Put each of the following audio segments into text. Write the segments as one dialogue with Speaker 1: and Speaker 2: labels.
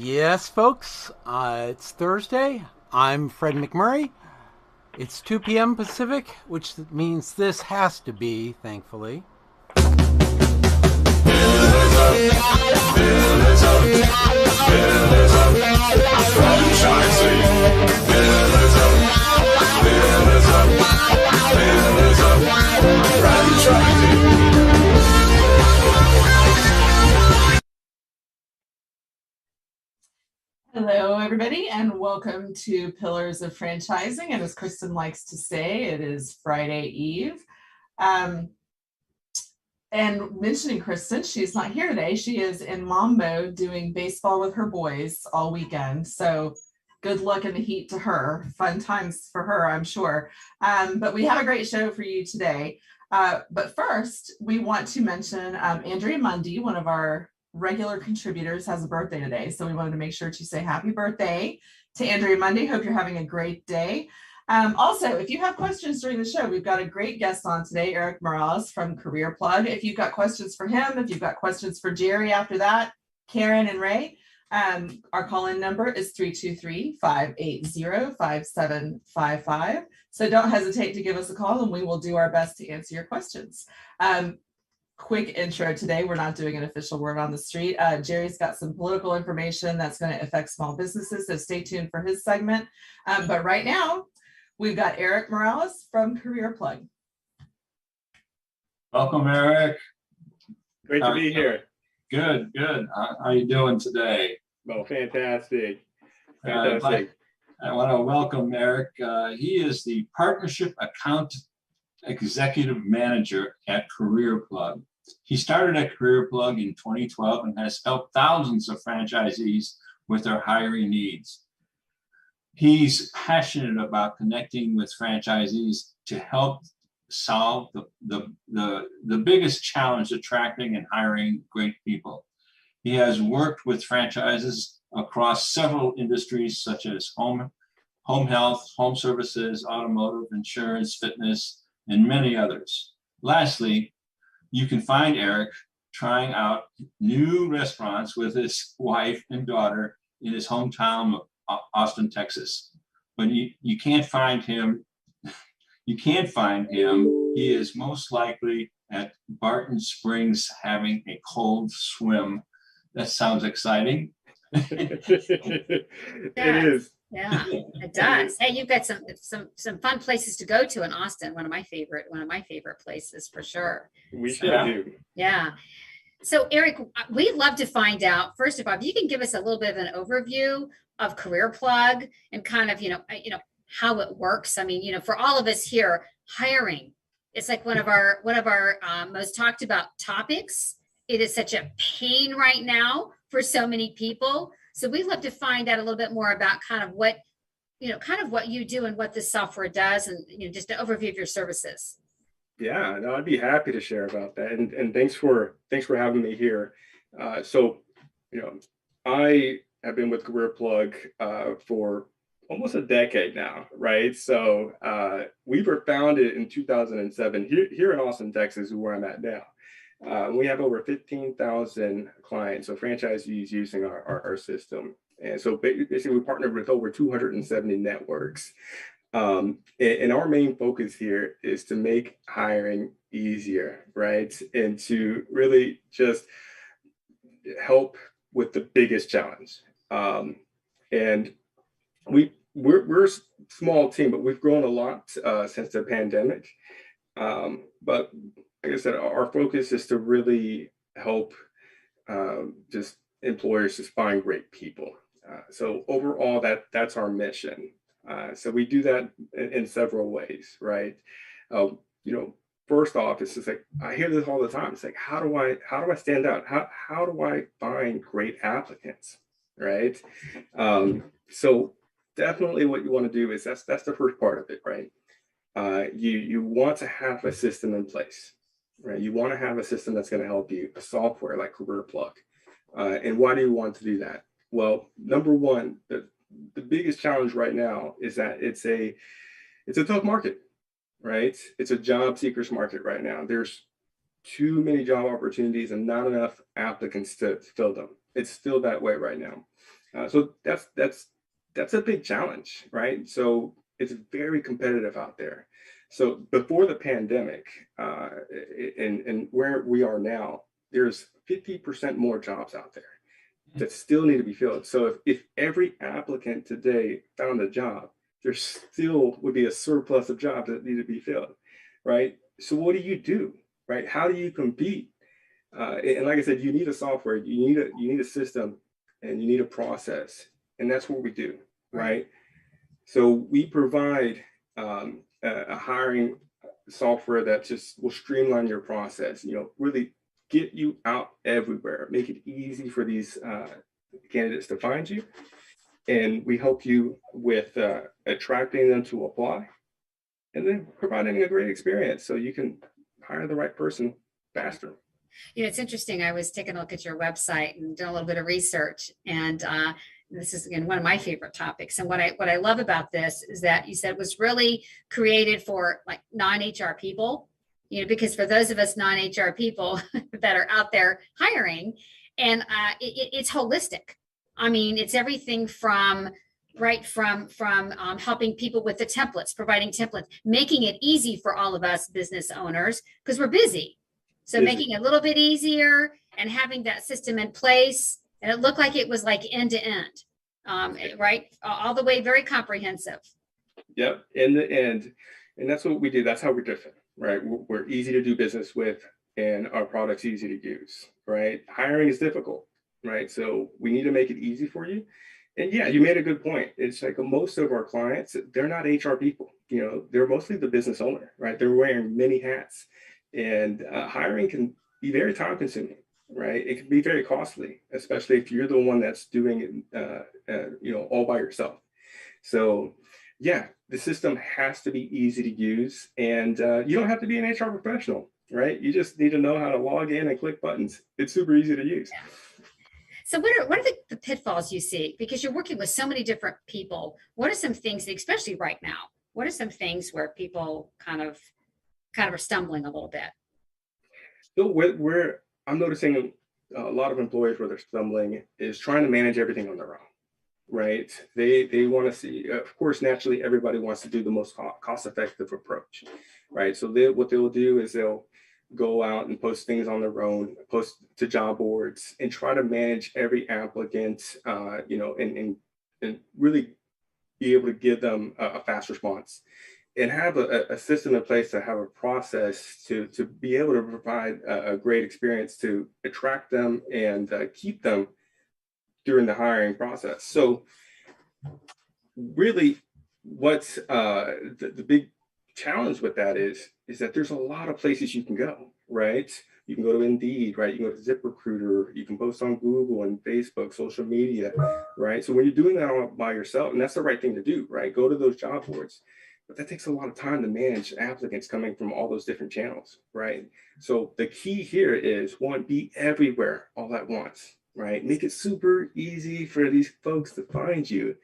Speaker 1: Yes, folks, it's Thursday. I'm Fred McMurray. It's 2 p.m. Pacific, which means this has to be, thankfully.
Speaker 2: Hello, everybody, and welcome to Pillars of Franchising. And as Kristin likes to say, it is Friday Eve. And mentioning Kristin, she's not here today. She is in mom mode doing baseball with her boys all weekend. So good luck in the heat to her. Fun times for her, I'm sure. But we have a great show for you today. But first, we want to mention Andrea Mundy, one of our regular contributors, has a birthday today. So we wanted to make sure to say happy birthday to Andrea Mundy. Hope you're having a great day. Also, if you have questions during the show, we've got a great guest on today, Eric Morales from CareerPlug. If you've got questions for him, if you've got questions for Jerry after that, Karen and Ray, our call-in number is 323-580-5755. So don't hesitate to give us a call and we will do our best to answer your questions. Quick intro today. We're not doing an official word on the street. Jerry's got some political information that's going to affect small businesses, so stay tuned for his segment. But right now, we've got Eric Morales from CareerPlug.
Speaker 3: Welcome, Eric.
Speaker 4: Great to be here.
Speaker 3: Good. How are you doing today?
Speaker 4: Well, fantastic.
Speaker 3: I want to welcome Eric. He is the Partnership Account Executive Manager at CareerPlug. He started at CareerPlug in 2012 and has helped thousands of franchisees with their hiring needs. He's passionate about connecting with franchisees to help solve the biggest challenge, attracting and hiring great people. He has worked with franchises across several industries such as home health, home services, automotive, insurance, fitness, and many others. Lastly, you can find Eric trying out new restaurants with his wife and daughter in his hometown of Austin, Texas. But you can't find him. You can't find him. He is most likely at Barton Springs having a cold swim. That sounds exciting.
Speaker 4: It is.
Speaker 5: Yeah, it does. Hey, you've got some fun places to go to in Austin. One of my favorite places for sure.
Speaker 4: We sure do.
Speaker 5: Yeah. So Eric, we'd love to find out, first of all, if you can give us a little bit of an overview of CareerPlug and kind of, how it works. I mean, for all of us here, hiring, it's like one of our most talked about topics. It is such a pain right now for so many people. So we'd love to find out a little bit more about kind of what you do and what this software does, and just an overview of your services.
Speaker 4: Yeah, no, I'd be happy to share about that. And thanks for having me here. I have been with CareerPlug for almost a decade now, right? So we were founded in 2007 here in Austin, Texas, where I'm at now. We have over 15,000 clients, so franchisees using our system. And so basically we partnered with over 270 networks. And our main focus here is to make hiring easier, right? And to really just help with the biggest challenge. And we're a small team, but we've grown a lot since the pandemic. But like I said, our focus is to really help just employers just find great people. So overall, that's our mission. So we do that in several ways, right? First off, it's just like, I hear this all the time. It's like, how do I stand out? How do I find great applicants, right? So definitely what you want to do is that's the first part of it, right? You want to have a system in place, right? You want to have a system that's going to help you, a software like CareerPlug. And why do you want to do that? Well, number one, the biggest challenge right now is that it's a tough market, right? It's a job seekers market right now. There's too many job opportunities and not enough applicants to fill them. It's still that way right now. So that's a big challenge, right? So it's very competitive out there. So before the pandemic, and where we are now, there's 50% more jobs out there that still need to be filled. So if every applicant today found a job, there still would be a surplus of jobs that need to be filled, right? So what do, right? How do you compete? And like I said, you need a software, you need a system, and you need a process, and that's what we do, right? So we provide a hiring software that just will streamline your process, really get you out everywhere, make it easy for these candidates to find you. And we help you with attracting them to apply and then providing a great experience so you can hire the right person faster.
Speaker 5: It's interesting. I was taking a look at your website and doing a little bit of research, and this is, again, one of my favorite topics. And what I love about this is that you said it was really created for like non-HR people, because for those of us non-HR people that are out there hiring, and it's holistic. I mean, it's everything from helping people with the templates, providing templates, making it easy for all of us business owners because we're busy. So making it a little bit easier and having that system in place. And it looked like it was like end to end, right? All the way, very comprehensive.
Speaker 4: Yep, end to end. And that's what we do. That's how we're different, right? We're easy to do business with, and our product's easy to use, right? Hiring is difficult, right? So we need to make it easy for you. And yeah, you made a good point. It's like most of our clients, they're not HR people. They're mostly the business owner, right? They're wearing many hats. And hiring can be very time consuming, right? It can be very costly, especially if you're the one that's doing it, all by yourself. So yeah, the system has to be easy to use, and you don't have to be an HR professional, right? You just need to know how to log in and click buttons. It's super easy to use.
Speaker 5: Yeah. So what are the pitfalls you see? Because you're working with so many different people. What are some things, especially right now, what are some things where people kind of are stumbling a little bit?
Speaker 4: So where I'm noticing a lot of employers where they're stumbling is trying to manage everything on their own, right? They want to see, of course, naturally, everybody wants to do the most cost-effective approach, right? So what they'll do is they'll go out and post things on their own, post to job boards, and try to manage every applicant, and really be able to give them a fast response. And have a system in place to have a process to be able to provide a great experience to attract them and keep them during the hiring process. So really what's the big challenge with that is that there's a lot of places you can go, right? You can go to Indeed, right? You can go to ZipRecruiter, you can post on Google and Facebook, social media, right? So when you're doing that all by yourself, and that's the right thing to do, right? Go to those job boards. But that takes a lot of time to manage applicants coming from all those different channels, right? So the key here is, one, be everywhere all at once, right? Make it super easy for these folks to find you,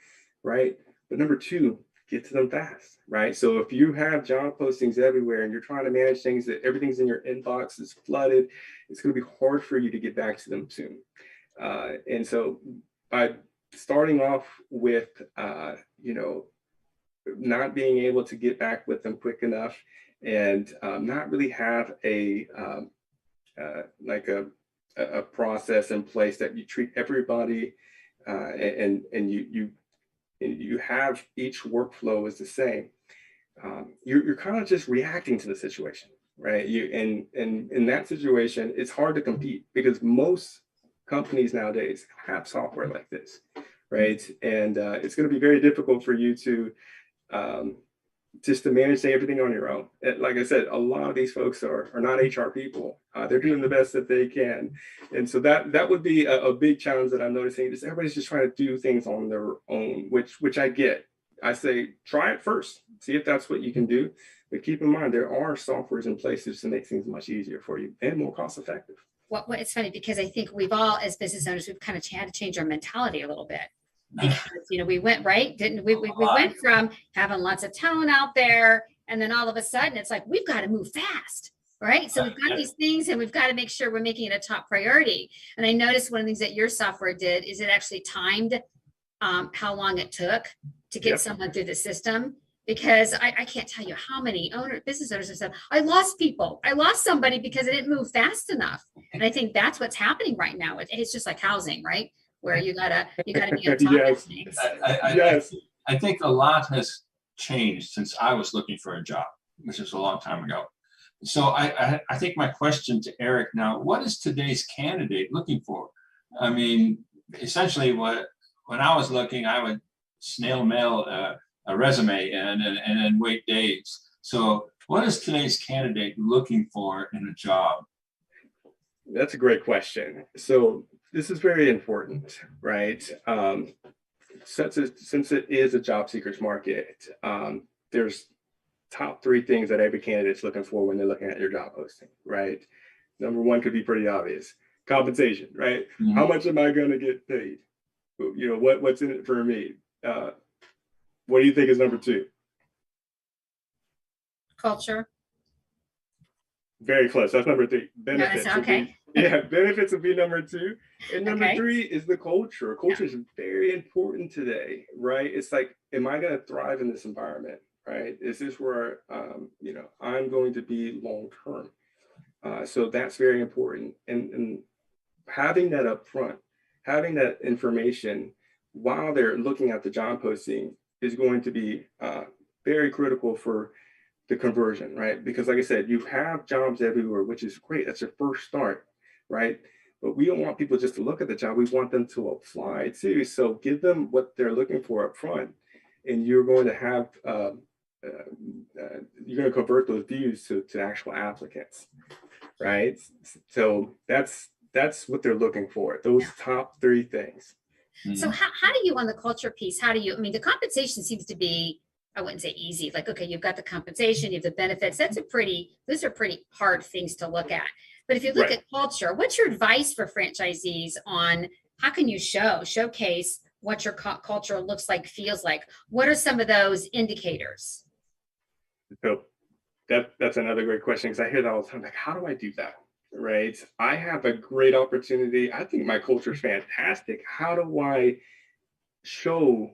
Speaker 4: right? But number two, get to them fast, right? So if you have job postings everywhere and you're trying to manage things that everything's in your inbox is flooded, it's going to be hard for you to get back to them soon. And so by starting off with, not being able to get back with them quick enough, and not really have a process in place that you treat everybody and you have each workflow is the same. You're kind of just reacting to the situation, right? And in that situation, it's hard to compete because most companies nowadays have software like this, right? And it's going to be very difficult for you to just to manage everything on your own. Like I said, a lot of these folks are not HR people. They're doing the best that they can. And so that would be a big challenge that I'm noticing. Is everybody's just trying to do things on their own, which I get. I say, try it first, see if that's what you can do. But keep in mind, there are softwares in places to make things much easier for you and more cost effective.
Speaker 5: Well, it's funny because I think we've all, as business owners, we've kind of had to change our mentality a little bit. Because we went right, didn't we? We went from having lots of talent out there, and then all of a sudden it's like we've got to move fast, right? So we've got these things, and we've got to make sure we're making it a top priority. And I noticed one of the things that your software did is it actually timed how long it took to get someone through the system. Because I can't tell you how many business owners have said, I lost people. I lost somebody because it didn't move fast enough. And I think that's what's happening right now. It's just like housing, right? Where you gotta be on top of things.
Speaker 3: I think a lot has changed since I was looking for a job, which is a long time ago. So I think my question to Eric now, what is today's candidate looking for? I mean, essentially when I was looking, I would snail mail a resume and then wait days. So what is today's candidate looking for in a job?
Speaker 4: That's a great question. So this is very important, right? Since it is a job seekers market, there's top 3 things that every candidate's looking for when they're looking at your job posting, right? Number 1 could be pretty obvious. Compensation, right? Mm-hmm. How much am I going to get paid? You know, what's in it for me? What do you think is number 2?
Speaker 5: Culture.
Speaker 4: Very close. That's number 3. Benefits.
Speaker 5: Okay.
Speaker 4: Benefits would be number 2. And number 3 is the culture. Culture is very important today, right? It's like, am I going to thrive in this environment, right? Is this where, I'm going to be long term? So that's very important. And having that up front, having that information while they're looking at the job posting is going to be very critical for the conversion, right? Because like I said, you have jobs everywhere, which is great. That's your first start, right? But we don't want people just to look at the job. We want them to apply too. So give them what they're looking for up front, and you're going to have, you're going to convert those views to actual applicants, right? So that's what they're looking for, those top 3 things.
Speaker 5: So how do you, on the culture piece, I mean, the compensation seems to be, I wouldn't say easy, like, okay, you've got the compensation, you have the benefits. Those are pretty hard things to look at. But if you look at culture, what's your advice for franchisees on how can you showcase what your culture looks like, feels like? What are some of those indicators?
Speaker 4: So that's another great question, because I hear that all the time. Like, how do I do that? Right? I have a great opportunity. I think my culture is fantastic. How do I show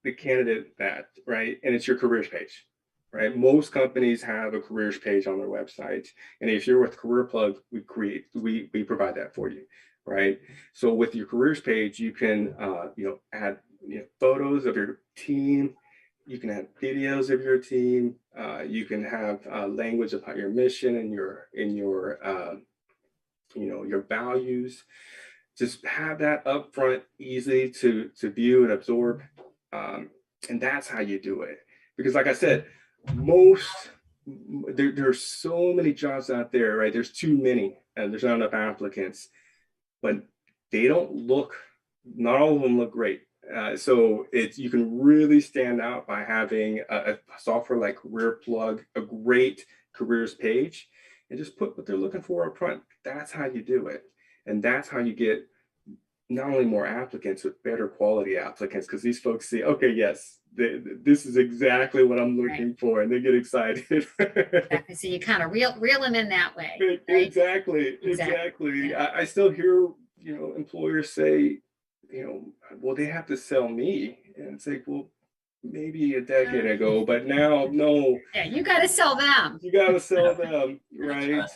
Speaker 4: the candidate that, right? And it's your careers page, right? Most companies have a careers page on their website. And if you're with CareerPlug, we provide that for you, right? So with your careers page, you can, add photos of your team. You can have videos of your team. You can have language about your mission and your values. Just have that up front, easy to view and absorb. And that's how you do it. Because like I said, there's so many jobs out there, right? There's too many and there's not enough applicants, but not all of them look great. So you can really stand out by having a software like CareerPlug, a great careers page, and just put what they're looking for up front. That's how you do it. And that's how you get not only more applicants, but better quality applicants, because these folks see, okay, yes, this is exactly what I'm looking for, and they get excited.
Speaker 5: Exactly. So you kind of reel them in that way.
Speaker 4: Right? Exactly. Yeah. I still hear, employers say, well, they have to sell me. And it's like, well, maybe a decade ago, but now, no.
Speaker 5: Yeah, you got to sell them.
Speaker 4: You got to sell them, right?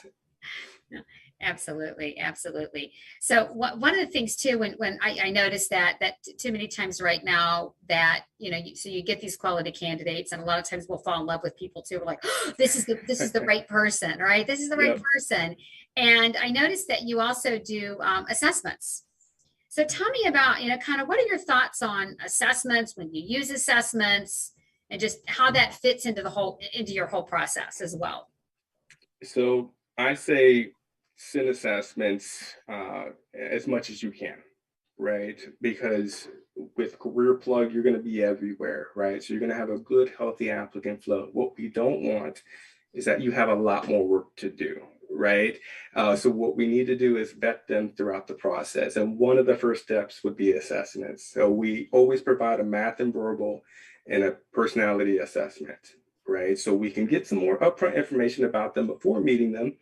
Speaker 5: Yeah. Absolutely. So one of the things too, when I noticed that too many times right now that, so you get these quality candidates, and a lot of times we'll fall in love with people too. We're like, oh, this is the right person, right? This is the right person. And I noticed that you also do assessments. So tell me about, kind of what are your thoughts on assessments, when you use assessments, and just how that fits into your whole process as well.
Speaker 4: So I say, send assessments as much as you can, right? Because with CareerPlug, you're going to be everywhere, right? So you're going to have a good, healthy applicant flow. What we don't want is that you have a lot more work to do, right? So what we need to do is vet them throughout the process. And one of the first steps would be assessments. So we always provide a math and verbal and a personality assessment, right? So we can get some more upfront information about them before meeting them.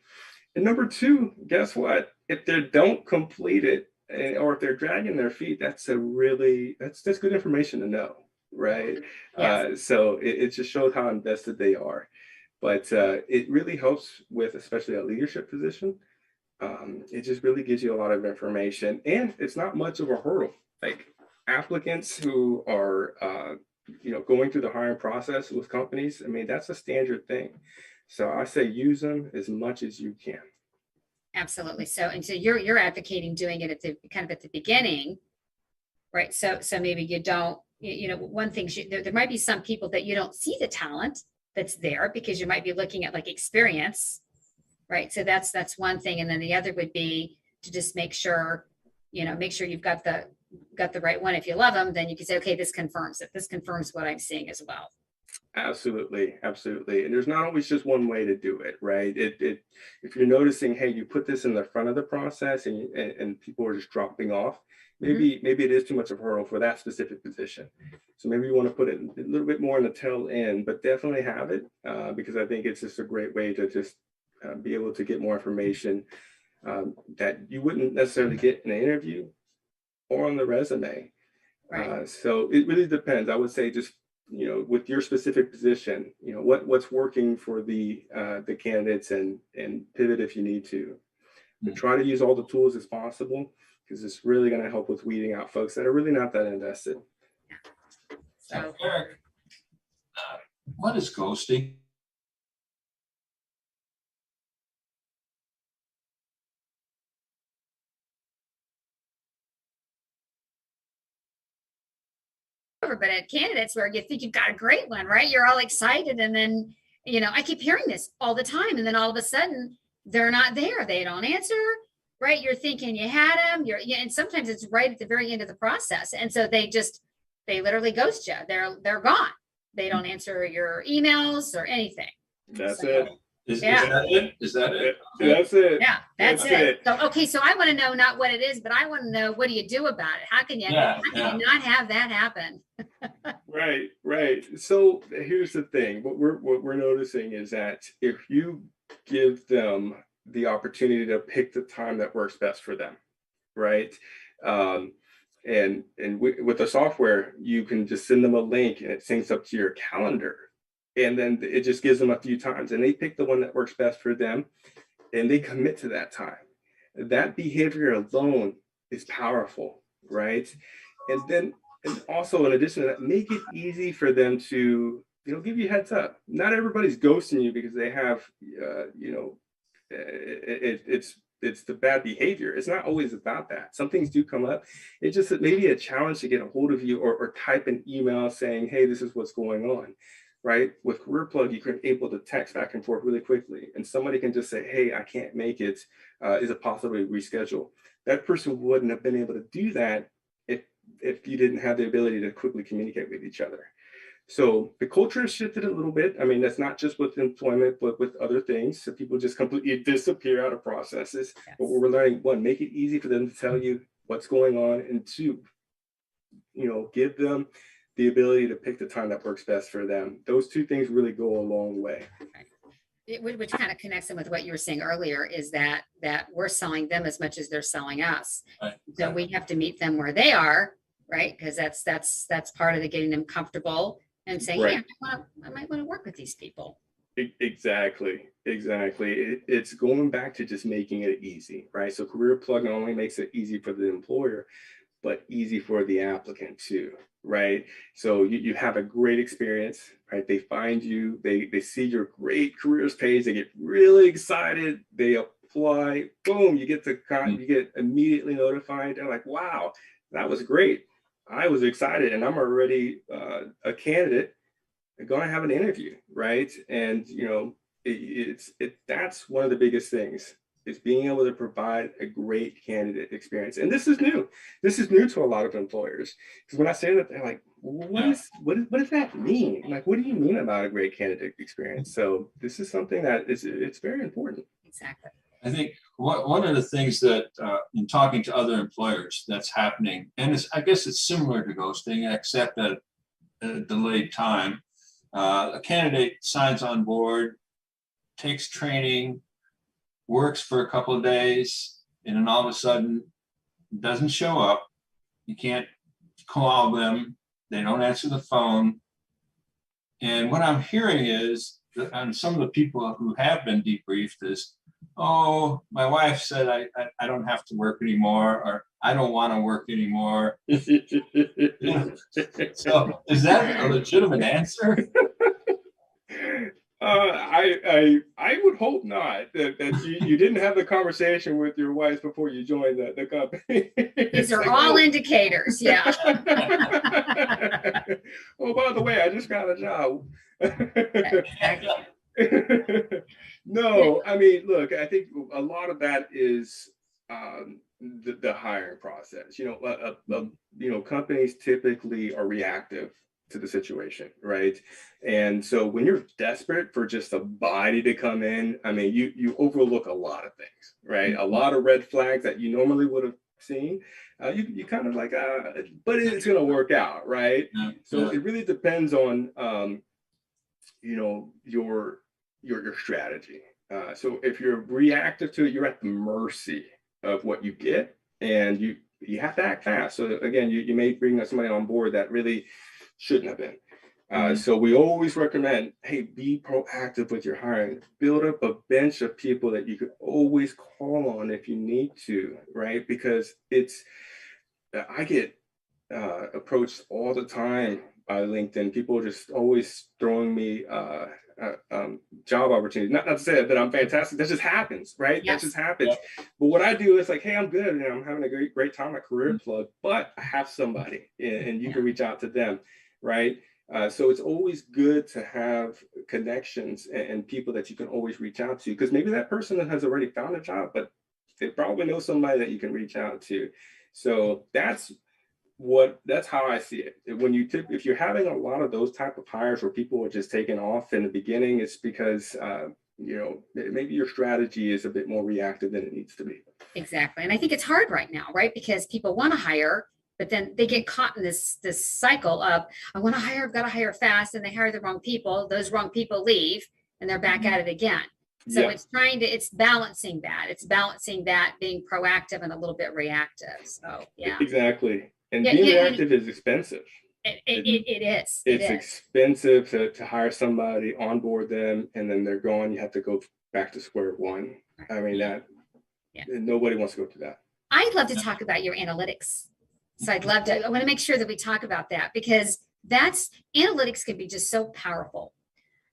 Speaker 4: And number 2, guess what? If they don't complete it, or if they're dragging their feet, that's good information to know, right?
Speaker 5: Yes.
Speaker 4: So it just shows how invested they are. But it really helps with, especially a leadership position. It just really gives you a lot of information, and it's not much of a hurdle. Like applicants who are, going through the hiring process with companies, I mean, that's a standard thing. So I say use them as much as you can.
Speaker 5: Absolutely. So you're advocating doing it at the beginning, right? So maybe you don't, one thing, there might be some people that you don't see the talent that's there because you might be looking at like experience, right? So that's one thing. And then the other would be to just make sure you've got the right one. If you love them, then you can say, okay, this confirms it. This confirms what I'm seeing as well.
Speaker 4: Absolutely. And there's not always just one way to do it, right? If you're noticing, hey, you put this in the front of the process and people are just dropping off, maybe it is too much of a hurdle for that specific position. So maybe you want to put it a little bit more in the tail end, but definitely have it because I think it's just a great way to just be able to get more information that you wouldn't necessarily get in an interview or on the resume.
Speaker 5: Right.
Speaker 4: So it really depends. I would say just with your specific position, what's working for the candidates and pivot if you need to. But try to use all the tools as possible because it's really going to help with weeding out folks that are really not that invested.
Speaker 3: So Eric, what is ghosting?
Speaker 5: But at candidates where you think you've got a great one, right? You're all excited. And then, I keep hearing this all the time. And then all of a sudden they're not there. They don't answer, right? You're thinking you had them, and sometimes it's right at the very end of the process. And so they literally ghost you. They're gone. They don't answer your emails or anything.
Speaker 4: That's it.
Speaker 3: Is that it? Is that it?
Speaker 4: That's it.
Speaker 5: Yeah, that's it. So, okay. So I want to know not what it is, but I want to know, what do you do about it? How can you not have that happen?
Speaker 4: Right. So here's the thing. What we're noticing is that if you give them the opportunity to pick the time that works best for them, right? And with the software, you can just send them a link and it syncs up to your calendar. And then it just gives them a few times and they pick the one that works best for them and they commit to that time. That behavior alone is powerful, right? And also in addition to that, make it easy for them to, give you a heads up. Not everybody's ghosting you because they have, it's the bad behavior. It's not always about that. Some things do come up. It's just that maybe a challenge to get a hold of you or type an email saying, hey, this is what's going on. Right? With CareerPlug, you can able to text back and forth really quickly. And somebody can just say, hey, I can't make it. Is it possible to reschedule? That person wouldn't have been able to do that if you didn't have the ability to quickly communicate with each other. So the culture has shifted a little bit. I mean, that's not just with employment, but with other things. So people just completely disappear out of processes. Yes. But we're learning, one, make it easy for them to tell you what's going on. And two, give them the ability to pick the time that works best for them. Those two things really go a long way.
Speaker 5: Which kind of connects in with what you were saying earlier, is that we're selling them as much as they're selling us. Right. So we have to meet them where they are, right? Because that's part of the getting them comfortable and saying, right. Yeah, I might want to work with these people.
Speaker 4: Exactly. It's going back to just making it easy, right? So CareerPlug not only makes it easy for the employer, but easy for the applicant too, right? So you have a great experience, right? They find you, they see your great careers page, they get really excited, they apply, boom, you get immediately notified. They're like, wow, that was great. I was excited and I'm already a candidate. They're going to have an interview, right? And that's one of the biggest things, is being able to provide a great candidate experience. And this is new. This is new to a lot of employers. Because when I say that, they're like, what does that mean? Like, what do you mean about a great candidate experience? So this is something that it's very important.
Speaker 5: Exactly.
Speaker 3: I think one of the things that in talking to other employers that's happening, and I guess it's similar to ghosting, except at a delayed time. A candidate signs on board, takes training, works for a couple of days, and then all of a sudden doesn't show up. You can't call them. They don't answer the phone. And what I'm hearing is, on some of the people who have been debriefed is, oh, my wife said I don't have to work anymore, or I don't want to work anymore. So is that a legitimate answer?
Speaker 4: I would hope not, that you didn't have the conversation with your wife before you joined the company.
Speaker 5: These are all indicators. Yeah.
Speaker 4: Oh, by the way, I just got a job. No, I mean, look, I think a lot of that is the hiring process. Companies typically are reactive to the situation, right? And so when you're desperate for just a body to come in, I mean, you overlook a lot of things, right? A lot of red flags that you normally would have seen. You kind of like, but it's going to work out, right? So it really depends on, your strategy. So if you're reactive to it, you're at the mercy of what you get, and you have to act fast. So again, you may bring somebody on board that really shouldn't have been. So we always recommend, hey, be proactive with your hiring. Build up a bench of people that you could always call on if you need to, right? Because I get approached all the time by LinkedIn. People are just always throwing me job opportunities. Not to say that I'm fantastic. That just happens, right?
Speaker 5: Yes.
Speaker 4: That just happens. But what I do is like, hey, I'm good and I'm having a great time at CareerPlug, but I have somebody, and you can reach out to them, right? So it's always good to have connections and people that you can always reach out to, because maybe that person has already found a job, but they probably know somebody that you can reach out to. So that's how I see it. If you're having a lot of those type of hires where people are just taking off in the beginning, it's because maybe your strategy is a bit more reactive than it needs to be.
Speaker 5: Exactly. And I think it's hard right now, right? Because people want to hire, but then they get caught in this cycle of, I want to hire, I've got to hire fast, and they hire the wrong people. Those wrong people leave, and they're back at it again. So it's balancing that. It's balancing that, being proactive and a little bit reactive. So yeah.
Speaker 4: Exactly. And being reactive is expensive.
Speaker 5: It is.
Speaker 4: It's expensive to hire somebody, onboard them, and then they're gone. You have to go back to square one. I mean, nobody wants to go through that.
Speaker 5: I'd love to talk about your analytics. So I want to make sure that we talk about that, because analytics can be just so powerful.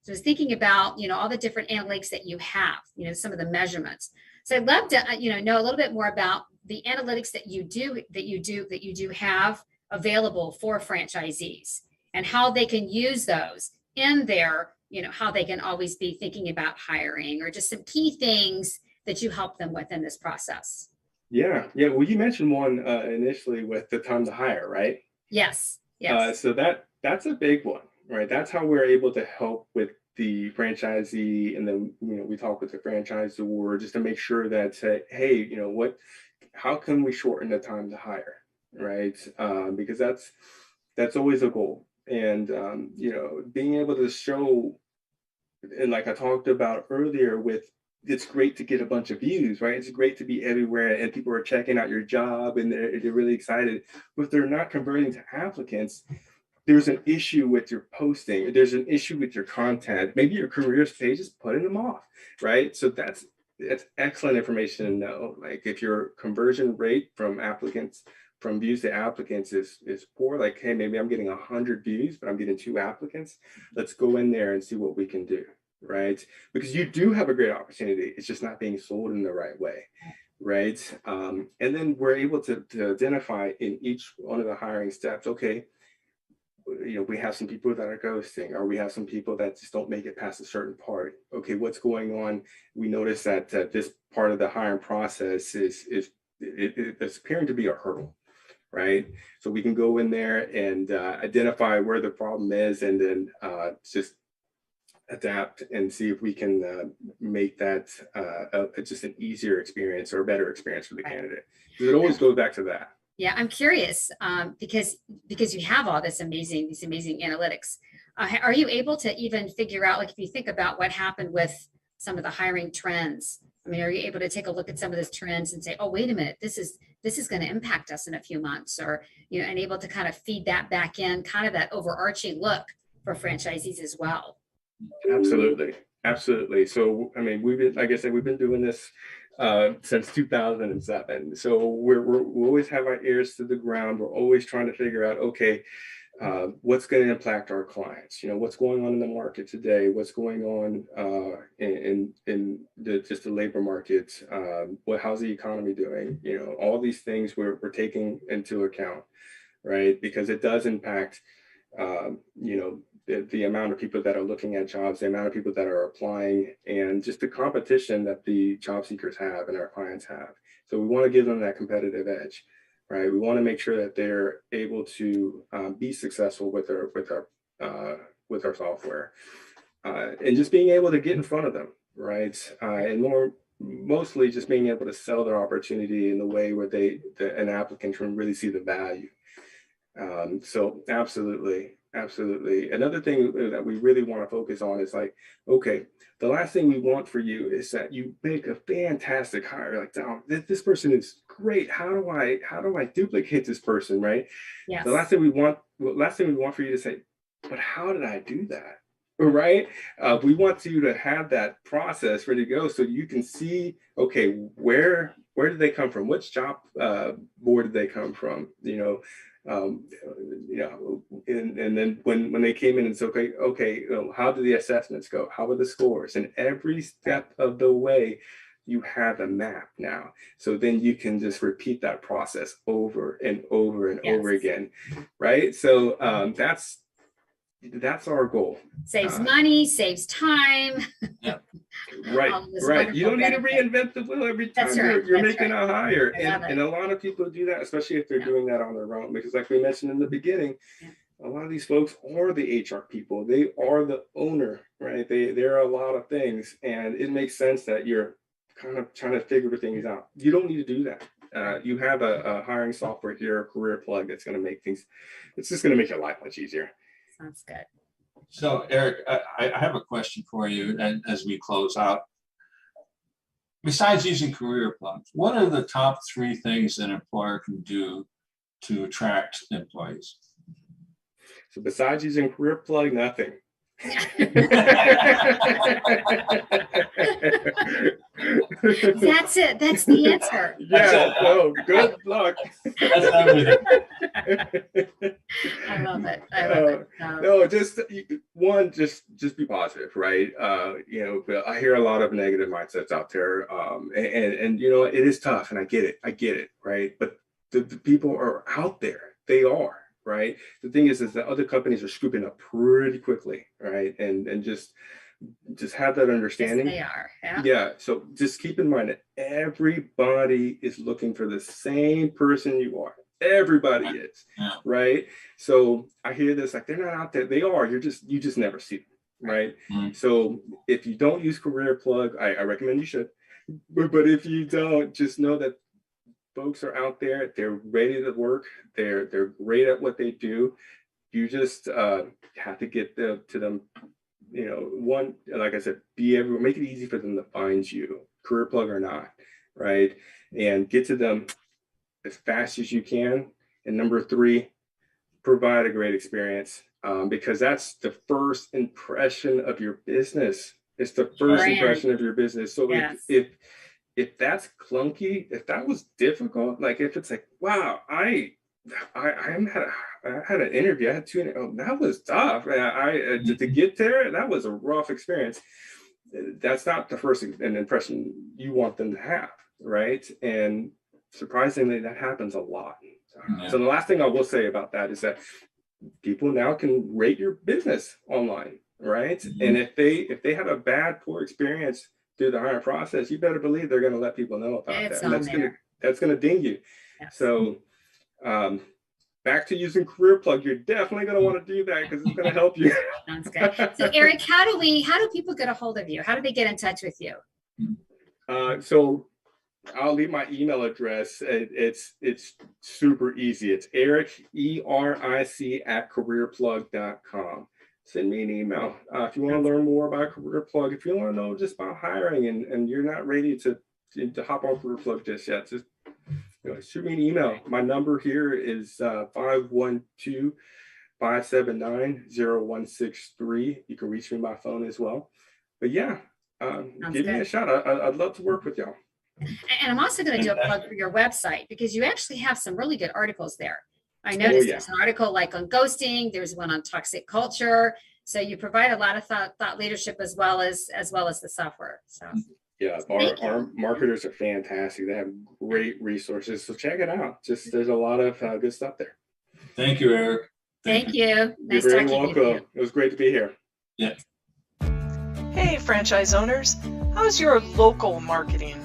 Speaker 5: So I was thinking about, all the different analytics that you have, some of the measurements. So I'd love to, know a little bit more about the analytics that you do have available for franchisees, and how they can use those in their, how they can always be thinking about hiring, or just some key things that you help them with in this process.
Speaker 4: Yeah. Well, you mentioned one initially with the time to hire, right?
Speaker 5: Yes.
Speaker 4: So that's a big one, right? That's how we're able to help with the franchisee, and then we talk with the franchisor just to make sure that hey, how can we shorten the time to hire, right? Because that's always a goal, and being able to show, and like I talked about earlier, it's great to get a bunch of views, right? It's great to be everywhere and people are checking out your job and they're really excited, but if they're not converting to applicants, there's an issue with your posting, there's an issue with your content, maybe your careers page is putting them off, right? So that's excellent information to know. Like if your conversion rate from views to applicants is poor, like, hey, maybe I'm getting 100 views, but I'm getting 2 applicants. Let's go in there and see what we can do, right? Because you do have a great opportunity. It's just not being sold in the right way, right? And then we're able to identify in each one of the hiring steps, okay, we have some people that are ghosting, or we have some people that just don't make it past a certain part. Okay, what's going on? We notice that this part of the hiring process is appearing to be a hurdle, right? So we can go in there and identify where the problem is, and then just adapt and see if we can make that just an easier experience or a better experience for the candidate. Because it always goes back to that.
Speaker 5: Yeah, I'm curious because you have all these amazing analytics. Are you able to even figure out, like, if you think about what happened with some of the hiring trends? I mean, are you able to take a look at some of those trends and say, oh, wait a minute, this is this is going to impact us in a few months, or, and able to kind of feed that back in, kind of that overarching look for franchisees as well.
Speaker 4: Absolutely. Absolutely. So, I mean, like I said, we've been doing this since 2007. So we always have our ears to the ground. We're always trying to figure out, okay, what's going to impact our clients? What's going on in the market today? What's going on in just the labor market? How's the economy doing? All these things we're taking into account, right? Because it does impact, the amount of people that are looking at jobs, the amount of people that are applying, and just the competition that the job seekers have and our clients have. So we want to give them that competitive edge, right? We want to make sure that they're able to be successful with our software, and just being able to get in front of them, right? And mostly just being able to sell their opportunity in the way where an applicant can really see the value. So absolutely. Another thing that we really want to focus on is like, okay, the last thing we want for you is that you make a fantastic hire. Like, oh, this person is great. How do I duplicate this person, right?
Speaker 5: Yes.
Speaker 4: The last thing we want for you to say, but how did I do that? Right? We want you to have that process ready to go so you can see, okay, where did they come from? Which job board did they come from? And then when they came in and said, okay, how did the assessments go? How were the scores? And every step of the way, you have a map now. So then you can just repeat that process over and over and over again, right? So that's our goal.
Speaker 5: Saves money, saves time.
Speaker 3: Yeah.
Speaker 4: Right. You don't need to reinvent the wheel every time you're making a hire. And a lot of people do that, especially if they're doing that on their own, because like we mentioned in the beginning, a lot of these folks are the HR people. They are the owner, right? They're a lot of things. And it makes sense that you're kind of trying to figure things out. You don't need to do that. You have a hiring software here, CareerPlug, that's going to make things, it's just going to make your life much easier.
Speaker 5: Sounds good.
Speaker 3: So Eric, I have a question for you, and as we close out. Besides using CareerPlug, what are the top 3 things an employer can do to attract employees?
Speaker 4: So besides using CareerPlug, nothing.
Speaker 5: That's it. That's the answer.
Speaker 4: Yeah. Oh, good luck.
Speaker 3: That's everything.
Speaker 5: I love it.
Speaker 4: No, just be positive, right? I hear a lot of negative mindsets out there, and it is tough, and I get it, right? But the people are out there. They are. Right. The thing is that other companies are scooping up pretty quickly. Right. And just have that understanding.
Speaker 5: Yes, they are.
Speaker 4: Yeah. So just keep in mind that everybody is looking for the same person you are. Everybody is. Yeah. Right. So I hear this, like, they're not out there. They are. You just never see them. Right. Mm-hmm. So if you don't use CareerPlug, I recommend you should. But if you don't, just know that folks are out there. They're ready to work. They're great at what they do. You just have to get to them. One, like I said, make it easy for them to find you, CareerPlug or not, right? And get to them as fast as you can. And number 3, provide a great experience, because that's the first impression of your business. It's the first impression of your business. So if that's clunky, if that was difficult, like if it's like, wow, I had an interview, I had 2, that was tough. To get there, that was a rough experience. That's not the first impression you want them to have, right? And surprisingly, that happens a lot. Yeah. So the last thing I will say about that is that people now can rate your business online, right? Mm-hmm. And if they have a poor experience through the hiring process, you better believe they're going to let people know about that. And that's going to ding you. Yes. So back to using CareerPlug, you're definitely going to want to do that because it's going to help you.
Speaker 5: Sounds good. So Eric, how do people get a hold of you? How do they get in touch with you?
Speaker 4: So I'll leave my email address. It's super easy. It's Eric, ERIC @careerplug.com. Send me an email if you want to learn more about CareerPlug. If you want to know just about hiring and you're not ready to hop on CareerPlug just yet, just shoot me an email. My number here is 512-579-0163. You can reach me by phone as well. But yeah, give me a shot. I'd love to work with y'all.
Speaker 5: And I'm also going to do a plug for your website, because you actually have some really good articles there. I noticed there's an article like on ghosting. There's one on toxic culture. So you provide a lot of thought leadership as well as the software. So
Speaker 4: yeah, our marketers are fantastic. They have great resources. So check it out. There's a lot of good stuff there.
Speaker 3: Thank you, Eric.
Speaker 5: Thank you. Nice
Speaker 4: You're very
Speaker 5: talking with
Speaker 4: welcome.
Speaker 5: you.
Speaker 4: It was great to be here.
Speaker 3: Yeah.
Speaker 6: Hey, franchise owners. How's your local marketing?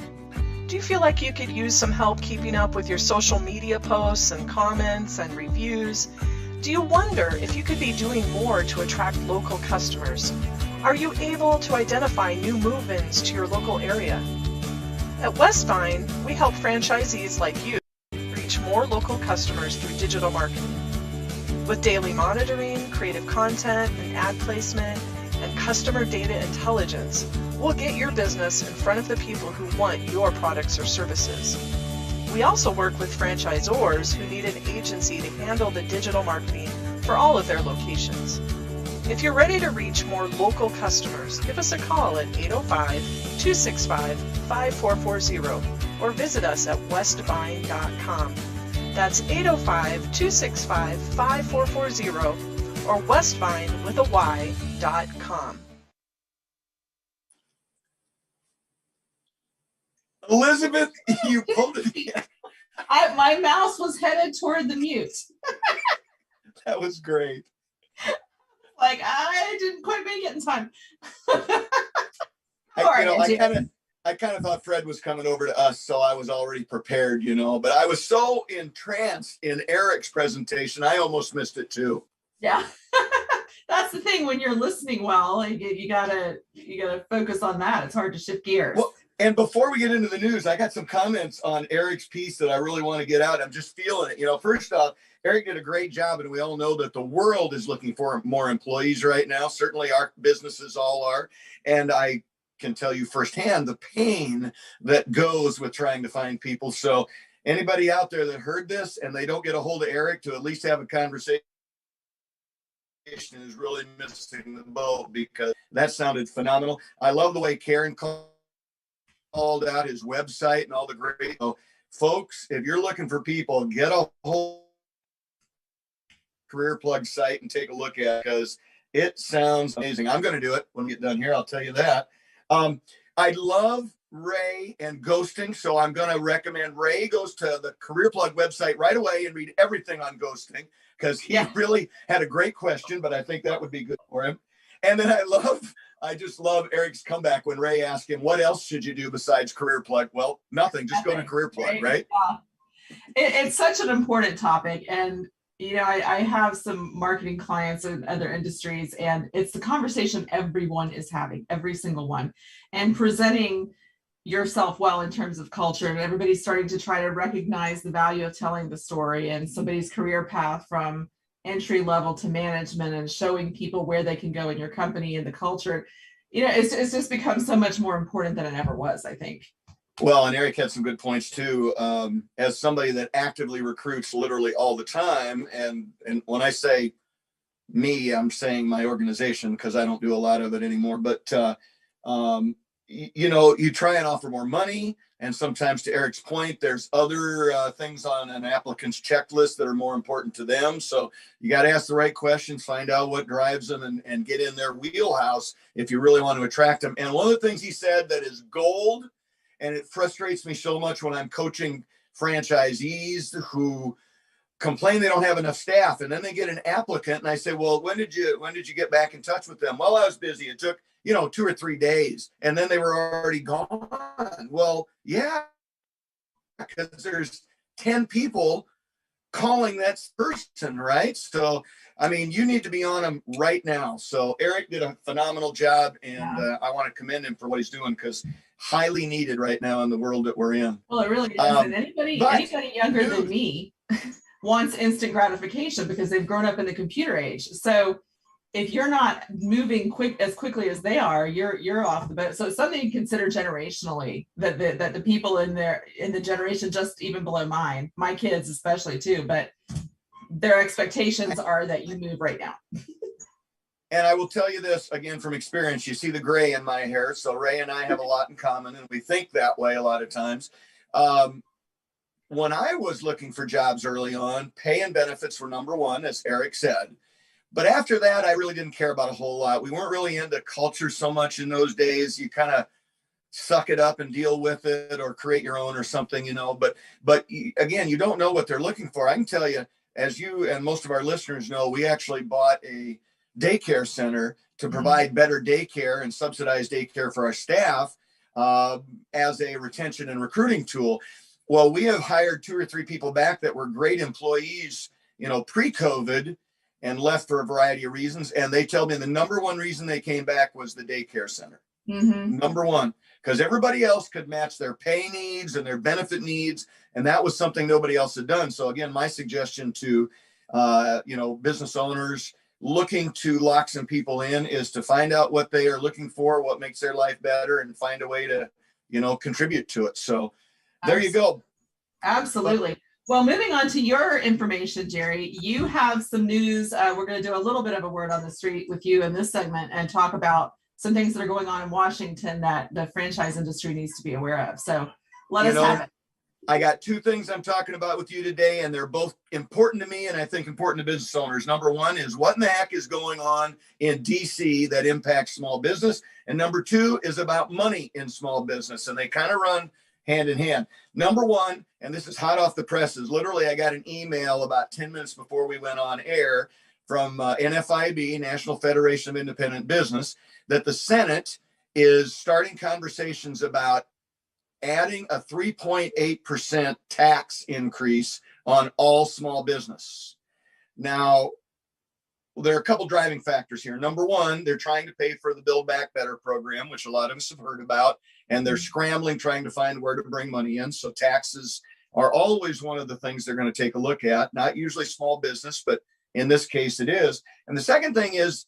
Speaker 6: Do you feel like you could use some help keeping up with your social media posts and comments and reviews? Do you wonder if you could be doing more to attract local customers? Are you able to identify new move-ins to your local area? At Westvine, we help franchisees like you reach more local customers through digital marketing. With daily monitoring, creative content, and ad placement, and customer data intelligence, we'll get your business in front of the people who want your products or services. We also work with franchisors who need an agency to handle the digital marketing for all of their locations. If you're ready to reach more local customers, give us a call at 805-265-5440 or visit us at westvine.com. That's 805-265-5440 or westvine.com.
Speaker 7: Elizabeth, you pulled it.
Speaker 2: My mouse was headed toward the mute.
Speaker 7: That was great.
Speaker 2: Like, I didn't quite make it in time.
Speaker 7: I kind of thought Fred was coming over to us, so I was already prepared, but I was so entranced in Eric's presentation, I almost missed it too.
Speaker 2: Yeah. That's the thing, when you're listening well, you gotta focus on that. It's hard to shift gears.
Speaker 7: Well, and before we get into the news, I got some comments on Eric's piece that I really want to get out. I'm just feeling it. First off, Eric did a great job, and we all know that the world is looking for more employees right now. Certainly our businesses all are. And I can tell you firsthand the pain that goes with trying to find people. So anybody out there that heard this and they don't get a hold of Eric to at least have a conversation is really missing the boat, because that sounded phenomenal. I love the way Karen called out his website and all the great folks. If you're looking for people, get a whole CareerPlug site and take a look at it, because it sounds amazing. I'm going to do it when we get done here. I'll tell you that. I love Ray and ghosting, so I'm going to recommend Ray goes to the CareerPlug website right away and read everything on ghosting, because he really had a great question, but I think that would be good for him. And then I just love Eric's comeback when Ray asked him, what else should you do besides CareerPlug? Well, nothing. Just go to CareerPlug, right?
Speaker 2: It's such an important topic. And, I have some marketing clients in other industries, and it's the conversation everyone is having, every single one, and presenting yourself well in terms of culture. And everybody's starting to try to recognize the value of telling the story and somebody's career path from entry level to management, and showing people where they can go in your company and the culture. It's just become so much more important than it ever was, I think.
Speaker 7: Well, and Eric had some good points too. As somebody that actively recruits literally all the time, and when I say me, I'm saying my organization, because I don't do a lot of it anymore. But you try and offer more money, and sometimes, to Eric's point, there's other things on an applicant's checklist that are more important to them. So you got to ask the right questions, find out what drives them, and get in their wheelhouse if you really want to attract them. And one of the things he said that is gold, and it frustrates me so much when I'm coaching franchisees who complain they don't have enough staff, and then they get an applicant, and I say, well, when did you get back in touch with them? Well, I was busy. It took 2 or 3 days, and then they were already gone. Well, yeah, because there's 10 people calling that person, right? So, you need to be on them right now. So Eric did a phenomenal job, and I want to commend him for what he's doing, because highly needed right now in the world that we're in.
Speaker 2: Well, it really is. And anybody younger than me wants instant gratification, because they've grown up in the computer age. So if you're not moving as quickly as they are, you're off the boat. So it's something to consider generationally, that the people in the generation just even below mine, my kids especially too, but their expectations are that you move right now.
Speaker 7: And I will tell you this again from experience, you see the gray in my hair. So Ray and I have a lot in common, and we think that way a lot of times. When I was looking for jobs early on, pay and benefits were number one, as Eric said. But after that, I really didn't care about a whole lot. We weren't really into culture so much in those days. You kind of suck it up and deal with it, or create your own or something, you know. But again, you don't know what they're looking for. I can tell you, as you and most of our listeners know, we actually bought a daycare center to provide better daycare and subsidized daycare for our staff as a retention and recruiting tool. Well, we have hired 2 or 3 people back that were great employees, you know, pre-COVID, and left for a variety of reasons. And they tell me the number one reason they came back was the daycare center. Number one, because everybody else could match their pay needs and their benefit needs. And that was something nobody else had done. So again, my suggestion to, you know, business owners looking to lock some people in is to find out what they are looking for, what makes their life better, and find a way to, you know, contribute to it. So there you go.
Speaker 2: Absolutely. Well, moving on to your information, Jerry, you have some news. We're going to do a little bit of a word on the street with you in this segment and talk about some things that are going on in Washington that the franchise industry needs to be aware of. So let us have it.
Speaker 7: I got 2 things I'm talking about with you today, and they're both important to me and I think important to business owners. Number one is what in the heck is going on in DC that impacts small business. And number 2 is about money in small business, and they kind of run hand in hand. Number one, and this is hot off the presses, literally I got an email about 10 minutes before we went on air from NFIB, National Federation of Independent Business, that the Senate is starting conversations about adding a 3.8% tax increase on all small business. Now, there are a couple driving factors here. Number one, they're trying to pay for the Build Back Better program, which a lot of us have heard about, and they're scrambling, trying to find where to bring money in. So taxes are always one of the things they're going to take a look at, not usually small business, but in this case it is. And the second thing is,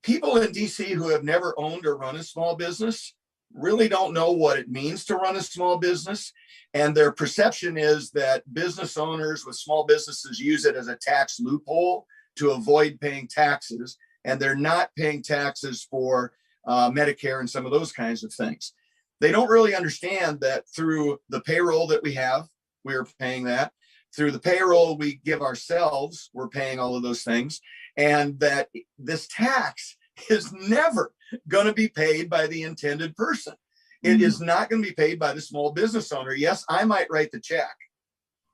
Speaker 7: people in DC who have never owned or run a small business really don't know what it means to run a small business. And their perception is that business owners with small businesses use it as a tax loophole to avoid paying taxes. And they're not paying taxes for Medicare and some of those kinds of things. They don't really understand that through the payroll that we have, we're paying that. Through the payroll we give ourselves, we're paying all of those things. And that this tax is never going to be paid by the intended person. It is not going to be paid by the small business owner. Yes, I might write the check,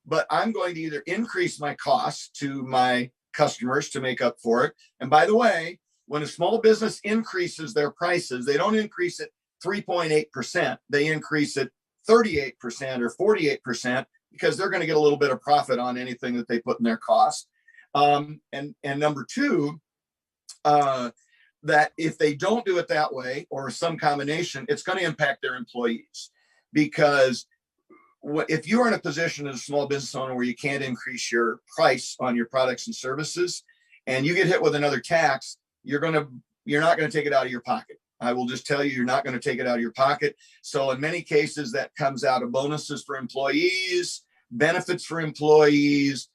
Speaker 7: but I'm going to either increase my costs to my customers to make up for it. And by the way, when a small business increases their prices, they don't increase it 3.8%. They increase it 38% or 48% because they're going to get a little bit of profit on anything that they put in their cost. And number 2, that if they don't do it that way or some combination, it's going to impact their employees. Because if you are in a position as a small business owner where you can't increase your price on your products and services, and you get hit with another tax, you're not going to take it out of your pocket. I will just tell you, you're not going to take it out of your pocket. So in many cases, that comes out of bonuses for employees, benefits for employees,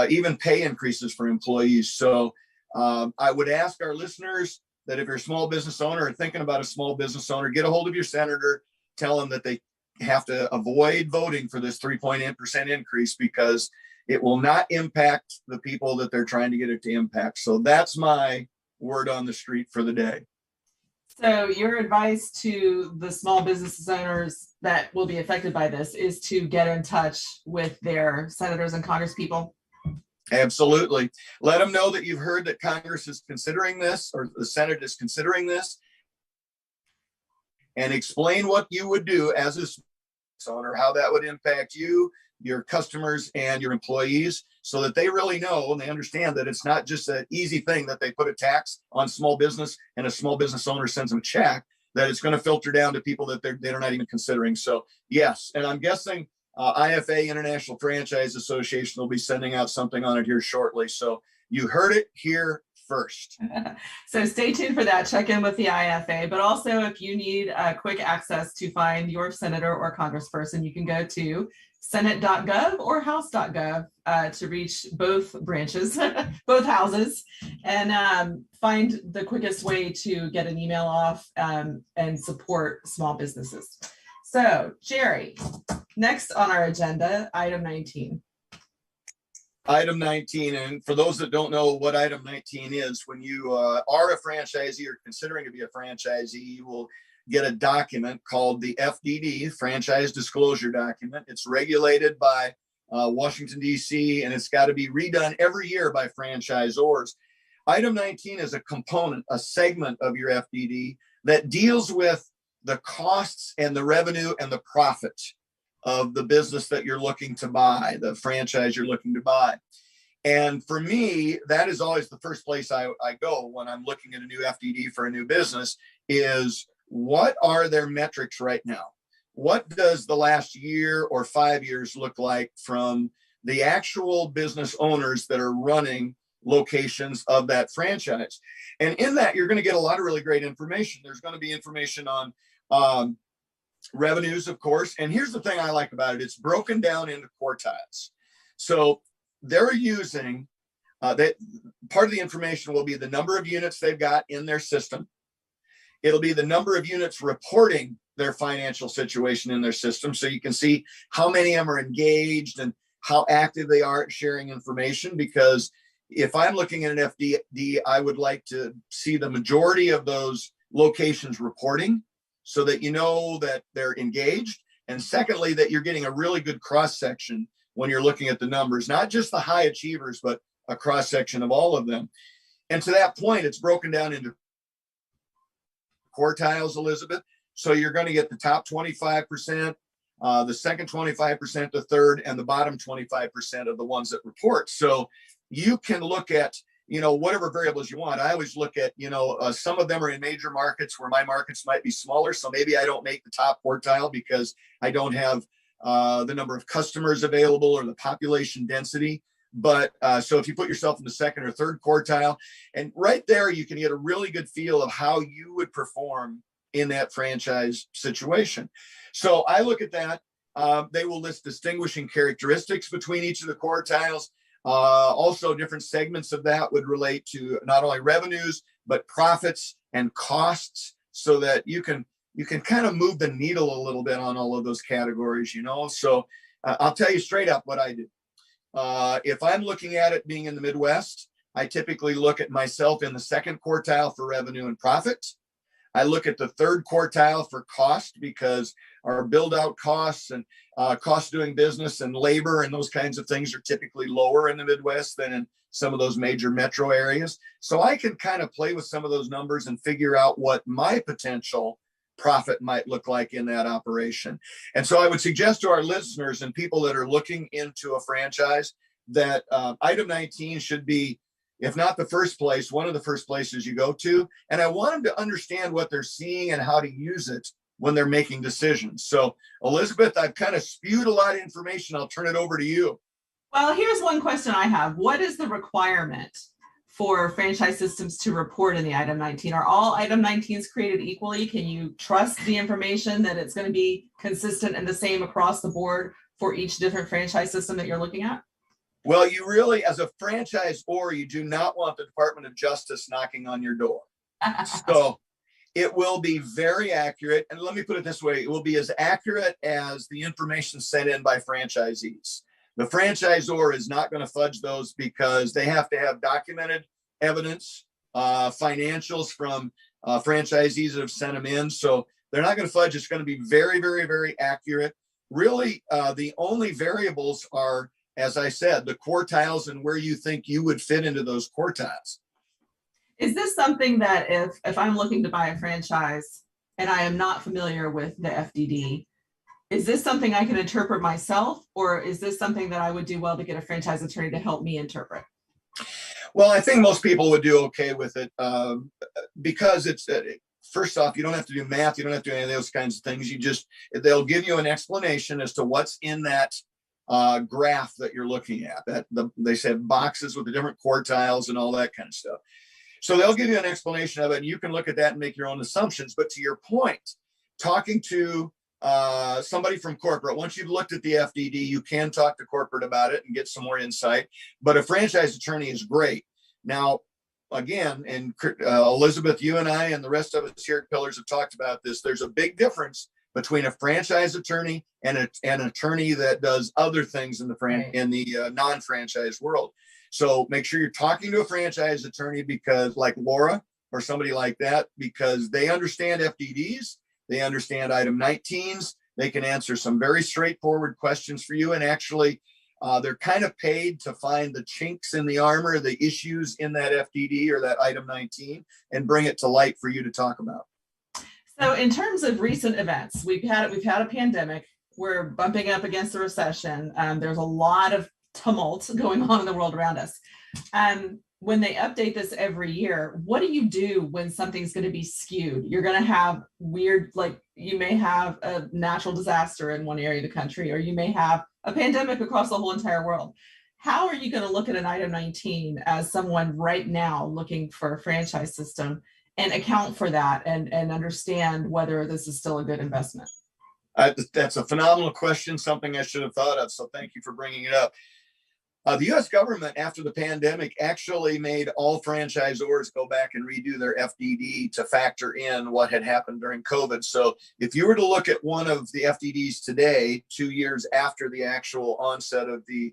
Speaker 7: even pay increases for employees. So I would ask our listeners that if you're a small business owner or thinking about a small business owner, get a hold of your senator, tell them that they have to avoid voting for this 3.8% increase because it will not impact the people that they're trying to get it to impact. So that's my word on the street for the day.
Speaker 2: So your advice to the small business owners that will be affected by this is to get in touch with their senators and congresspeople?
Speaker 7: Absolutely. Let them know that you've heard that Congress is considering this, or the Senate is considering this, and explain what you would do as a business owner, how that would impact you, your customers, and your employees, so that they really know and they understand that it's not just an easy thing that they put a tax on small business and a small business owner sends them a check, that it's going to filter down to people that they're not even considering. So yes, and I'm guessing IFA, International Franchise Association, will be sending out something on it here shortly. So you heard it here first.
Speaker 2: So stay tuned for that. Check in with the IFA, but also if you need quick access to find your senator or congressperson, you can go to senate.gov or house.gov to reach both branches, both houses, and find the quickest way to get an email off and support small businesses. So Jerry, next on our agenda, item 19.
Speaker 7: Item 19, and for those that don't know what item 19 is, when you are a franchisee or considering to be a franchisee, you will get a document called the FDD, Franchise Disclosure Document. It's regulated by Washington, D.C., and it's got to be redone every year by franchisors. Item 19 is a component, a segment of your FDD that deals with the costs and the revenue and the profit of the business that you're looking to buy, the franchise you're looking to buy. And for me, that is always the first place I go when I'm looking at a new FDD for a new business is what are their metrics right now? What does the last year or 5 years look like from the actual business owners that are running locations of that franchise? And in that, you're going to get a lot of really great information. There's going to be information on revenues, of course. And here's the thing I like about it. It's broken down into quartiles. So they're using that part of the information will be the number of units they've got in their system. It'll be the number of units reporting their financial situation in their system. So you can see how many of them are engaged and how active they are at sharing information. Because if I'm looking at an FDD, I would like to see the majority of those locations reporting so that you know that they're engaged. And secondly, that you're getting a really good cross-section when you're looking at the numbers, not just the high achievers, but a cross-section of all of them. And to that point, it's broken down into quartiles, Elizabeth. So you're going to get the top 25%, the second 25%, the third, and the bottom 25% of the ones that report. So you can look at, whatever variables you want. I always look at, some of them are in major markets where my markets might be smaller. So maybe I don't make the top quartile because I don't have the number of customers available or the population density. But so if you put yourself in the second or third quartile, and right there, you can get a really good feel of how you would perform in that franchise situation. So I look at that. They will list distinguishing characteristics between each of the quartiles. Also, different segments of that would relate to not only revenues, but profits and costs so that you can kind of move the needle a little bit on all of those categories, So I'll tell you straight up what I do. If I'm looking at it being in the Midwest, I typically look at myself in the second quartile for revenue and profit. I look at the third quartile for cost because our build out costs and cost doing business and labor and those kinds of things are typically lower in the Midwest than in some of those major metro areas. So I can kind of play with some of those numbers and figure out what my potential profit might look like in that operation. And so I would suggest to our listeners and people that are looking into a franchise that item 19 should be, if not the first place, one of the first places you go to. And I want them to understand what they're seeing and how to use it when they're making decisions. So Elizabeth, I've kind of spewed a lot of information. I'll turn it over to you.
Speaker 2: Well, here's one question I have. What is the requirement for franchise systems to report in the item 19? Are all item 19s created equally? Can you trust the information that it's going to be consistent and the same across the board for each different franchise system that you're looking at?
Speaker 7: Well, you really, as a franchisor, you do not want the Department of Justice knocking on your door. So it will be very accurate. And let me put it this way, it will be as accurate as the information sent in by franchisees. The franchisor is not going to fudge those because they have to have documented evidence, financials from franchisees that have sent them in. So they're not going to fudge. It's going to be very, very, very accurate. Really, the only variables are, as I said, the quartiles and where you think you would fit into those quartiles.
Speaker 2: Is this something that if I'm looking to buy a franchise and I am not familiar with the FDD, is this something I can interpret myself, or is this something that I would do well to get a franchise attorney to help me interpret?
Speaker 7: Well, I think most people would do okay with it because it's, first off, you don't have to do math. You don't have to do any of those kinds of things. They'll give you an explanation as to what's in that graph that you're looking at. They said boxes with the different quartiles and all that kind of stuff. So they'll give you an explanation of it, and you can look at that and make your own assumptions. But to your point, talking to somebody from corporate, once you've looked at the FDD, you can talk to corporate about it and get some more insight. But a franchise attorney is great. Now, again, and Elizabeth, you and I and the rest of us here at Pillars have talked about this. There's a big difference between a franchise attorney and an attorney that does other things in the non-franchise world. So make sure you're talking to a franchise attorney, because like Laura or somebody like that, because they understand FDDs, they understand item 19s, they can answer some very straightforward questions for you. And actually, they're kind of paid to find the chinks in the armor, the issues in that FDD or that item 19, and bring it to light for you to talk about.
Speaker 2: So in terms of recent events, we've had a pandemic. We're bumping up against a recession. There's a lot of tumult going on in the world around us. When they update this every year, what do you do when something's going to be skewed? You're going to have weird, like you may have a natural disaster in one area of the country, or you may have a pandemic across the whole entire world. How are you going to look at an item 19 as someone right now looking for a franchise system and account for that and understand whether this is still a good investment?
Speaker 7: That's a phenomenal question, something I should have thought of. So thank you for bringing it up. The U.S. government, after the pandemic, actually made all franchisors go back and redo their FDD to factor in what had happened during COVID. So if you were to look at one of the FDDs today, 2 years after the actual onset of the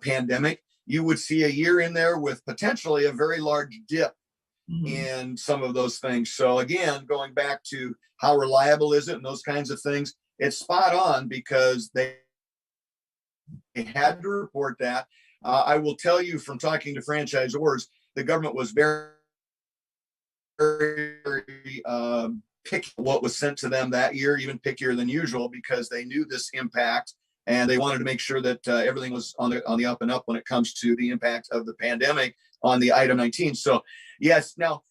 Speaker 7: pandemic, you would see a year in there with potentially a very large dip in some of those things. So again, going back to how reliable is it and those kinds of things, it's spot on because they had to report that. I will tell you from talking to franchisors, the government was very, very picky what was sent to them that year, even pickier than usual, because they knew this impact and they wanted to make sure that everything was on the up and up when it comes to the impact of the pandemic on the item 19. So yes, now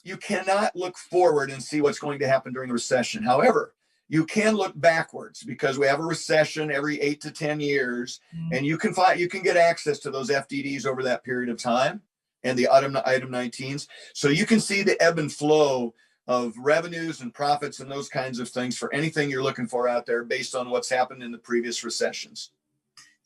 Speaker 7: you cannot look forward and see what's going to happen during a recession. However, you can look backwards because we have a recession every 8 to 10 years, and you can get access to those FDDs over that period of time and the item 19s. So you can see the ebb and flow of revenues and profits and those kinds of things for anything you're looking for out there based on what's happened in the previous recessions.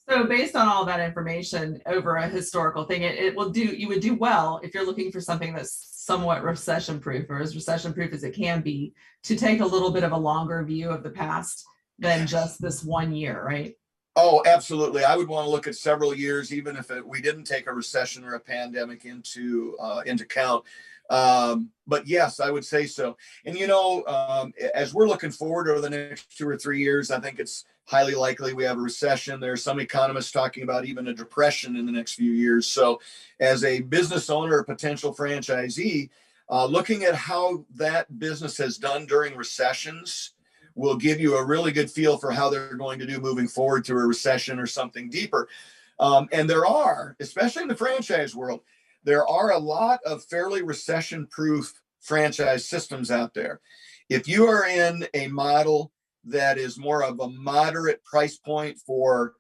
Speaker 2: So based on all that information over a historical thing, you would do well if you're looking for something that's somewhat recession proof, or as recession proof as it can be, to take a little bit of a longer view of the past than just this 1 year, right?
Speaker 7: Oh, absolutely. I would want to look at several years, even if we didn't take a recession or a pandemic into account. But yes, I would say so. And, as we're looking forward over the next 2 or 3 years, I think it's highly likely we have a recession. There are some economists talking about even a depression in the next few years. So as a business owner or potential franchisee, looking at how that business has done during recessions will give you a really good feel for how they're going to do moving forward through a recession or something deeper. And there are, especially in the franchise world, there are a lot of fairly recession-proof franchise systems out there. If you are in a model that is more of a moderate price point for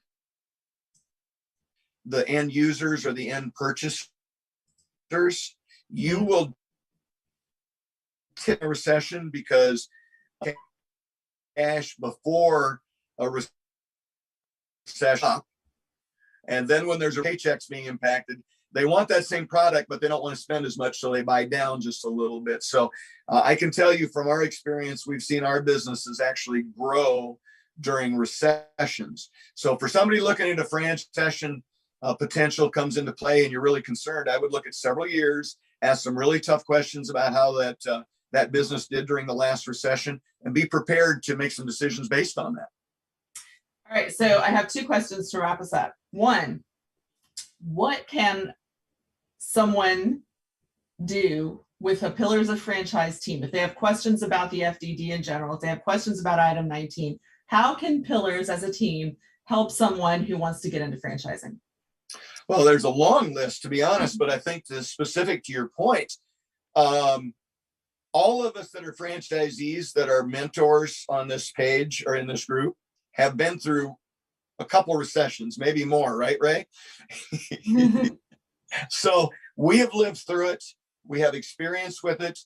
Speaker 7: the end users or the end purchasers, you will hit a recession because cash before a recession. And then when there's a paychecks being impacted, they want that same product, but they don't want to spend as much, so they buy down just a little bit. So I can tell you from our experience, we've seen our businesses actually grow during recessions. So for somebody looking at a franchise potential comes into play and you're really concerned, I would look at several years, ask some really tough questions about how that business did during the last recession, and be prepared to make some decisions based on that.
Speaker 2: All right, so I have 2 questions to wrap us up. One, what can someone do with a Pillars of Franchise team? If they have questions about the FDD in general, if they have questions about item 19, how can Pillars as a team help someone who wants to get into franchising?
Speaker 7: Well, there's a long list, to be honest, but I think this specific to your point, all of us that are franchisees that are mentors on this page or in this group have been through a couple recessions, maybe more, right, Ray? So we have lived through it. We have experience with it.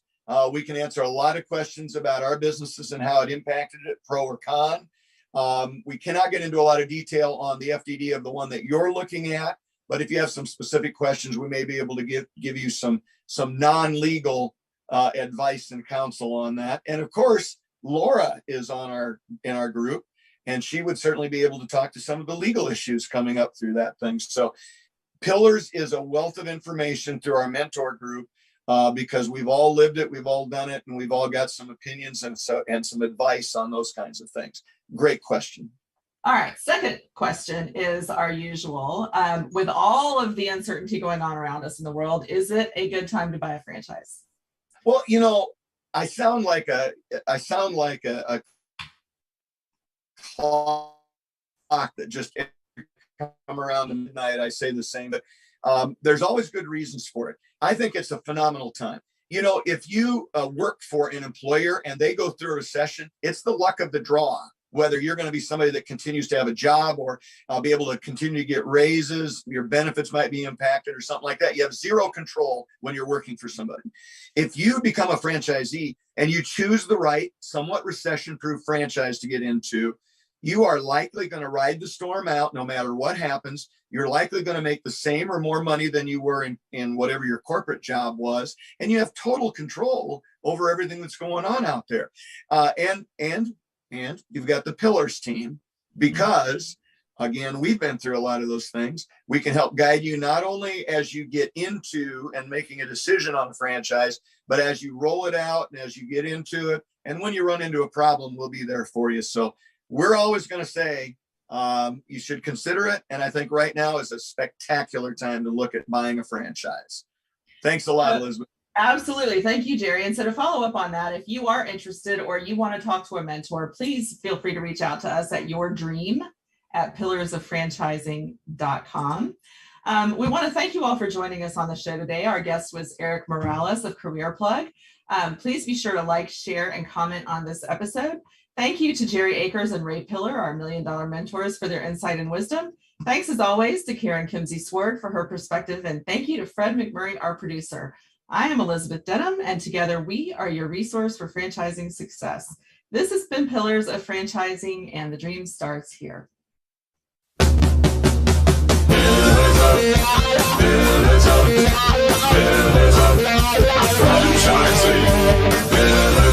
Speaker 7: We can answer a lot of questions about our businesses and how it impacted it, pro or con. We cannot get into a lot of detail on the FDD of the one that you're looking at, but if you have some specific questions, we may be able to give you some non-legal advice and counsel on that. And of course, Laura is in our group, and she would certainly be able to talk to some of the legal issues coming up through that thing. So Pillars is a wealth of information through our mentor group, because we've all lived it, we've all done it, and we've all got some opinions and some advice on those kinds of things. Great question.
Speaker 2: All right, second question is our usual. With all of the uncertainty going on around us in the world, is it a good time to buy a franchise?
Speaker 7: Well, you know, I sound like a clock that just come around at midnight. I say the same, but there's always good reasons for it. I think it's a phenomenal time. You know, if you work for an employer and they go through a recession, it's the luck of the draw, whether you're going to be somebody that continues to have a job or be able to continue to get raises, your benefits might be impacted or something like that. You have zero control when you're working for somebody. If you become a franchisee and you choose the right, somewhat recession-proof franchise to get into, you are likely going to ride the storm out no matter what happens. You're likely going to make the same or more money than you were in whatever your corporate job was. And you have total control over everything that's going on out there. And you've got the Pillars team, because again, we've been through a lot of those things. We can help guide you not only as you get into and making a decision on a franchise, but as you roll it out and as you get into it. And when you run into a problem, we'll be there for you. So we're always going to say you should consider it. And I think right now is a spectacular time to look at buying a franchise. Thanks a lot, Elizabeth.
Speaker 2: Absolutely. Thank you, Jerry. And so to follow up on that, if you are interested or you want to talk to a mentor, please feel free to reach out to us at yourdream@pillarsoffranchising.com. We want to thank you all for joining us on the show today. Our guest was Eric Morales of CareerPlug. Please be sure to like, share, and comment on this episode. Thank you to Jerry Akers and Ray Pillar, our $1 Million mentors, for their insight and wisdom. Thanks as always to Karen Kimsey-Sword for her perspective. And thank you to Fred McMurray, our producer. I am Elizabeth Denham, and together we are your resource for franchising success. This has been Pillars of Franchising, and the dream starts here.
Speaker 8: Franchising.